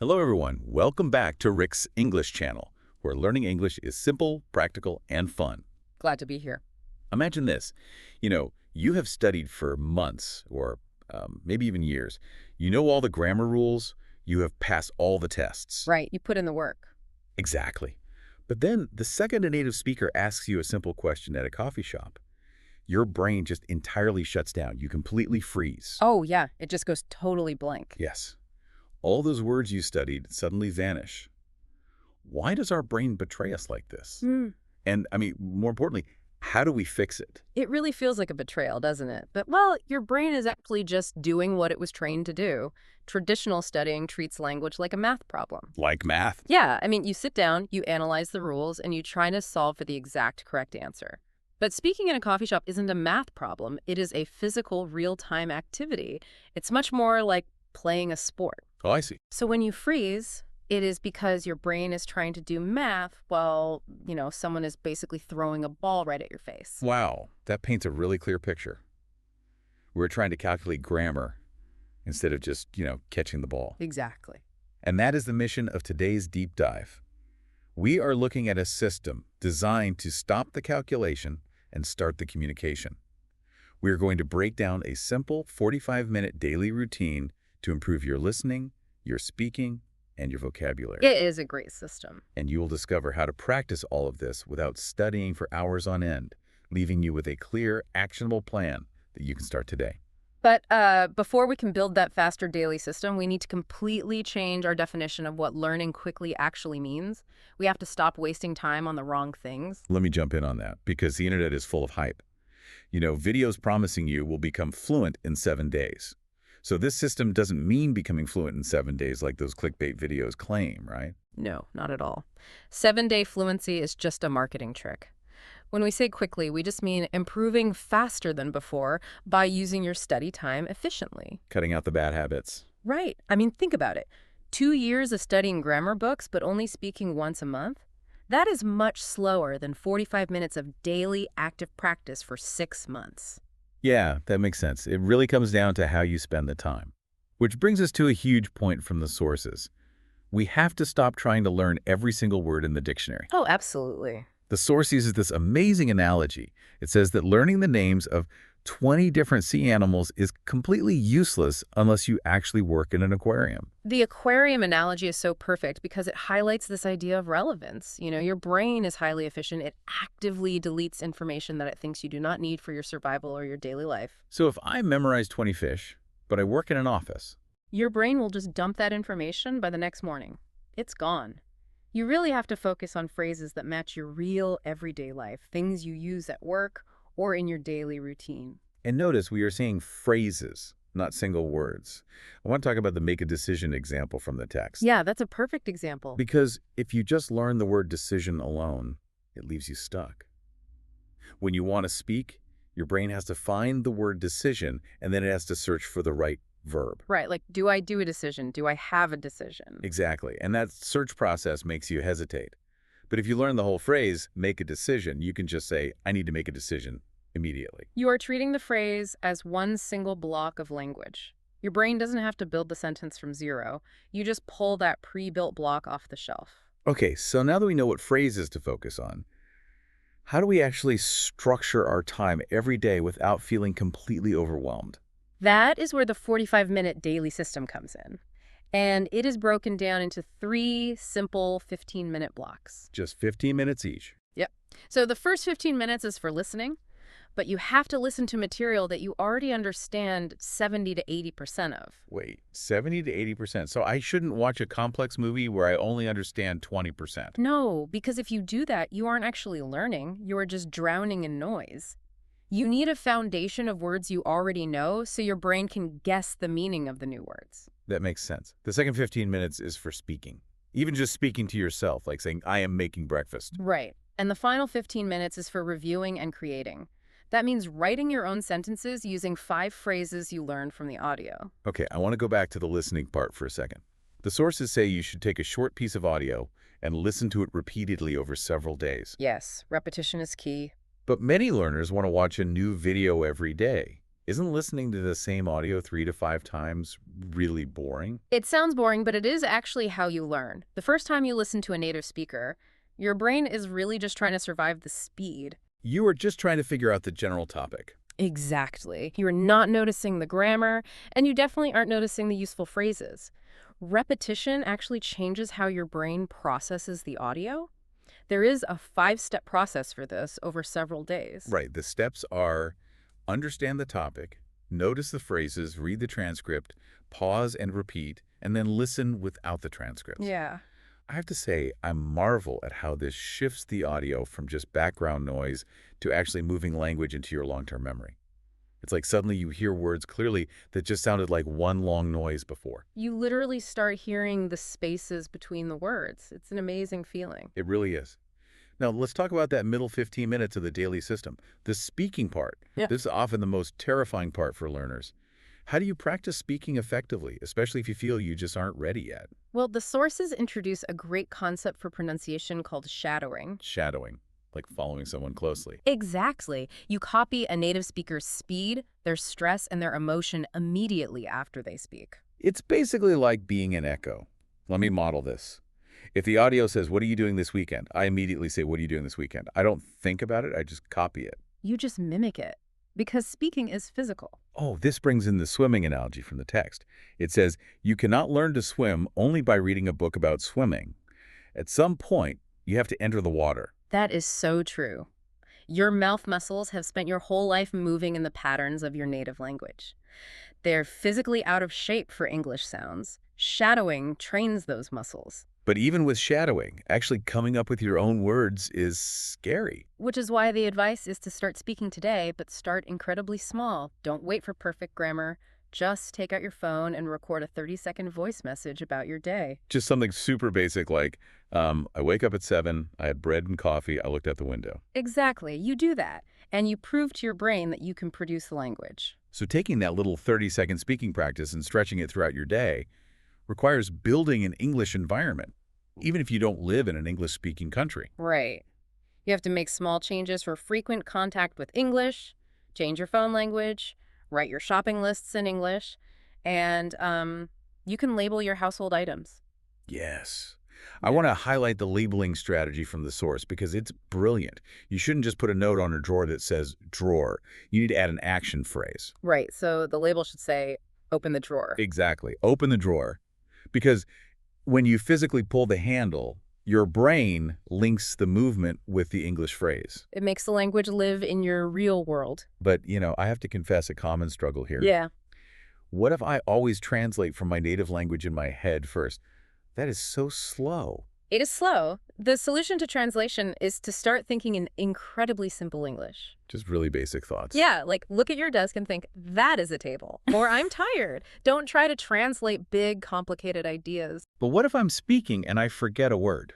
Hello, everyone. Welcome back to Rick's English channel, where learning English is simple, practical, and fun. Glad to be here. Imagine this. You have studied for months or maybe even years. You know all the grammar rules. You have passed all the tests. Right, you put in the work. Exactly. But then the second a native speaker asks you a simple question at a coffee shop, your brain just entirely shuts down. You completely freeze. Oh, yeah, it just goes totally blank. Yes. All those words you studied suddenly vanish. Why does our brain betray us like this? And, more importantly, how do we fix it? It really feels like a betrayal, doesn't it? But, well, your brain is actually just doing what it was trained to do. Traditional studying treats language like a math problem. Like math? Yeah, you sit down, you analyze the rules, and you try to solve for the exact correct answer. But speaking in a coffee shop isn't a math problem. It is a physical, real-time activity. It's much more like playing a sport. Oh, I see. So when you freeze, it is because your brain is trying to do math while, someone is basically throwing a ball right at your face. Wow, that paints a really clear picture. We're trying to calculate grammar instead of just, catching the ball. Exactly. And that is the mission of today's deep dive. We are looking at a system designed to stop the calculation and start the communication. We are going to break down a simple 45-minute daily routine to improve your listening, your speaking, and your vocabulary. It is a great system. And you will discover how to practice all of this without studying for hours on end, leaving you with a clear, actionable plan that you can start today. But before we can build that faster daily system, we need to completely change our definition of what learning quickly actually means. We have to stop wasting time on the wrong things. Let me jump in on that, because the internet is full of hype. Videos promising you will become fluent in 7 days. So this system doesn't mean becoming fluent in 7 days like those clickbait videos claim, right? No, not at all. 7-day fluency is just a marketing trick. When we say quickly, we just mean improving faster than before by using your study time efficiently. Cutting out the bad habits. Right. Think about it. 2 years of studying grammar books but only speaking once a month? That is much slower than 45 minutes of daily active practice for 6 months. Yeah, that makes sense. It really comes down to how you spend the time. Which brings us to a huge point from the sources. We have to stop trying to learn every single word in the dictionary. Oh, absolutely. The source uses this amazing analogy. It says that learning the names of 20 different sea animals is completely useless unless you actually work in an aquarium. The aquarium analogy is so perfect because it highlights this idea of relevance. Your brain is highly efficient. It actively deletes information that it thinks you do not need for your survival or your daily life. So if I memorize 20 fish, but I work in an office, your brain will just dump that information by the next morning. It's gone. You really have to focus on phrases that match your real everyday life, things you use at work or in your daily routine. And notice we are saying phrases, not single words. I want to talk about the make a decision example from the text. Yeah, that's a perfect example. Because if you just learn the word decision alone, it leaves you stuck. When you want to speak, your brain has to find the word decision, and then it has to search for the right verb. Right, like, do I do a decision? Do I have a decision? Exactly, and that search process makes you hesitate. But if you learn the whole phrase, make a decision, you can just say, I need to make a decision immediately. You are treating the phrase as one single block of language. Your brain doesn't have to build the sentence from zero. You just pull that pre-built block off the shelf. Okay, so now that we know what phrases to focus on, how do we actually structure our time every day without feeling completely overwhelmed? That is where the 45-minute daily system comes in. And it is broken down into 3 simple 15-minute blocks. Just 15 minutes each. Yep. So the first 15 minutes is for listening, but you have to listen to material that you already understand 70 to 80% of. Wait, 70 to 80%. So I shouldn't watch a complex movie where I only understand 20%. No, because if you do that, you aren't actually learning. You are just drowning in noise. You need a foundation of words you already know so your brain can guess the meaning of the new words. That makes sense. The second 15 minutes is for speaking. Even just speaking to yourself, like saying, I am making breakfast. Right. And the final 15 minutes is for reviewing and creating. That means writing your own sentences using 5 phrases you learned from the audio. Okay, I want to go back to the listening part for a second. The sources say you should take a short piece of audio and listen to it repeatedly over several days. Yes, repetition is key. But many learners want to watch a new video every day. Isn't listening to the same audio 3 to 5 times really boring? It sounds boring, but it is actually how you learn. The first time you listen to a native speaker, your brain is really just trying to survive the speed. You are just trying to figure out the general topic. Exactly. You are not noticing the grammar, and you definitely aren't noticing the useful phrases. Repetition actually changes how your brain processes the audio. There is a 5-step process for this over several days. Right. The steps are understand the topic, notice the phrases, read the transcript, pause and repeat, and then listen without the transcripts. Yeah. I have to say, I marvel at how this shifts the audio from just background noise to actually moving language into your long-term memory. It's like suddenly you hear words clearly that just sounded like one long noise before. You literally start hearing the spaces between the words. It's an amazing feeling. It really is. Now, let's talk about that middle 15 minutes of the daily system. The speaking part. Yeah. This is often the most terrifying part for learners. How do you practice speaking effectively, especially if you feel you just aren't ready yet? Well, the sources introduce a great concept for pronunciation called shadowing. Shadowing, like following someone closely. Exactly. You copy a native speaker's speed, their stress, and their emotion immediately after they speak. It's basically like being an echo. Let me model this. If the audio says, "What are you doing this weekend?" I immediately say, "What are you doing this weekend?" I don't think about it, I just copy it. You just mimic it because speaking is physical. Oh, this brings in the swimming analogy from the text. It says, "You cannot learn to swim only by reading a book about swimming. At some point, you have to enter the water." That is so true. Your mouth muscles have spent your whole life moving in the patterns of your native language. They're physically out of shape for English sounds. Shadowing trains those muscles. But even with shadowing, actually coming up with your own words is scary. Which is why the advice is to start speaking today, but start incredibly small. Don't wait for perfect grammar. Just take out your phone and record a 30-second voice message about your day. Just something super basic like, I wake up at 7, I had bread and coffee, I looked out the window. Exactly. You do that, and you prove to your brain that you can produce the language. So taking that little 30-second speaking practice and stretching it throughout your day requires building an English environment, even if you don't live in an English-speaking country. Right. You have to make small changes for frequent contact with English, change your phone language, write your shopping lists in English, and you can label your household items. Yes. I want to highlight the labeling strategy from the source because it's brilliant. You shouldn't just put a note on a drawer that says drawer. You need to add an action phrase. Right, so the label should say, open the drawer. Exactly. Open the drawer. Because when you physically pull the handle, your brain links the movement with the English phrase. It makes the language live in your real world. But, I have to confess a common struggle here. Yeah. What if I always translate from my native language in my head first? That is so slow. It is slow. The solution to translation is to start thinking in incredibly simple English. Just really basic thoughts. Yeah, like look at your desk and think, that is a table. Or I'm tired. Don't try to translate big, complicated ideas. But what if I'm speaking and I forget a word?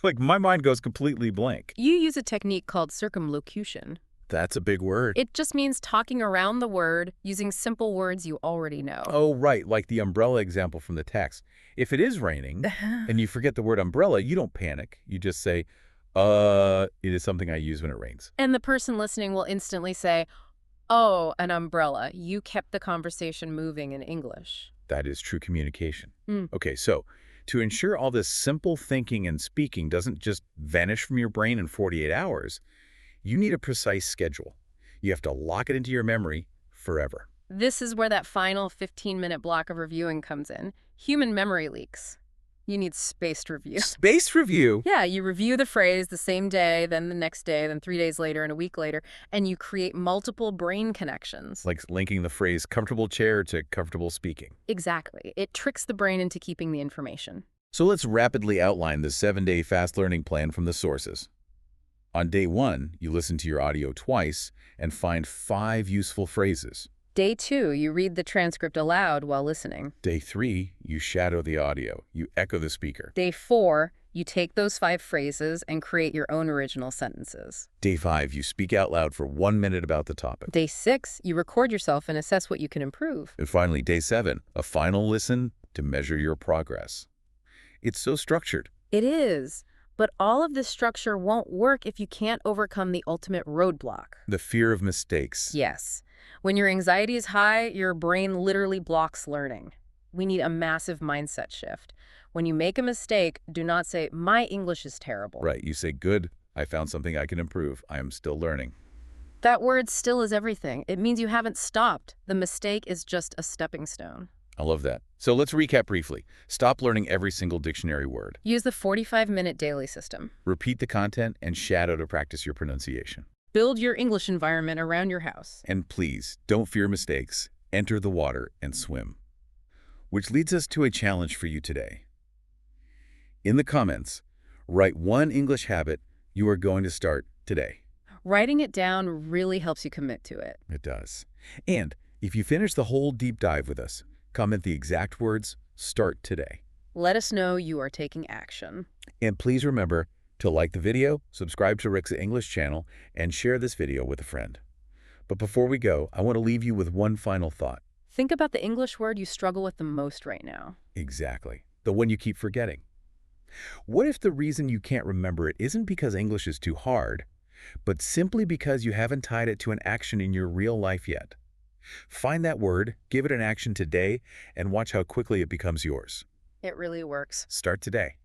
Like my mind goes completely blank. You use a technique called circumlocution. That's a big word. It just means talking around the word using simple words you already know. Oh, right, like the umbrella example from the text. If it is raining and you forget the word umbrella, you don't panic. You just say, it is something I use when it rains. And the person listening will instantly say, oh, an umbrella. You kept the conversation moving in English. That is true communication. Mm. Okay, so to ensure all this simple thinking and speaking doesn't just vanish from your brain in 48 hours, you need a precise schedule. You have to lock it into your memory forever. This is where that final 15-minute block of reviewing comes in. Human memory leaks. You need spaced review. Spaced review? Yeah, you review the phrase the same day, then the next day, then 3 days later, and a week later, and you create multiple brain connections. Like linking the phrase comfortable chair to comfortable speaking. Exactly. It tricks the brain into keeping the information. So let's rapidly outline the 7-day fast learning plan from the sources. On day 1, you listen to your audio twice and find 5 useful phrases. Day 2, you read the transcript aloud while listening. Day 3, you shadow the audio. You echo the speaker. Day 4, you take those 5 phrases and create your own original sentences. Day 5, you speak out loud for 1 minute about the topic. Day 6, you record yourself and assess what you can improve. And finally, day 7, a final listen to measure your progress. It's so structured. It is. But all of this structure won't work if you can't overcome the ultimate roadblock. The fear of mistakes. Yes. When your anxiety is high, your brain literally blocks learning. We need a massive mindset shift. When you make a mistake, do not say, "My English is terrible." Right, you say, good, I found something I can improve. I am still learning. That word still is everything. It means you haven't stopped. The mistake is just a stepping stone. I love that. So let's recap briefly. Stop learning every single dictionary word. Use the 45-minute daily system. Repeat the content and shadow to practice your pronunciation. Build your English environment around your house. And please, don't fear mistakes. Enter the water and swim. Which leads us to a challenge for you today. In the comments, write one English habit you are going to start today. Writing it down really helps you commit to it. It does. And if you finish the whole deep dive with us, comment the exact words, "Start today." Let us know you are taking action. And please remember to like the video, subscribe to Rick's English channel, and share this video with a friend. But before we go, I want to leave you with one final thought. Think about the English word you struggle with the most right now. Exactly. The one you keep forgetting. What if the reason you can't remember it isn't because English is too hard, but simply because you haven't tied it to an action in your real life yet? Find that word, give it an action today, and watch how quickly it becomes yours. It really works. Start today.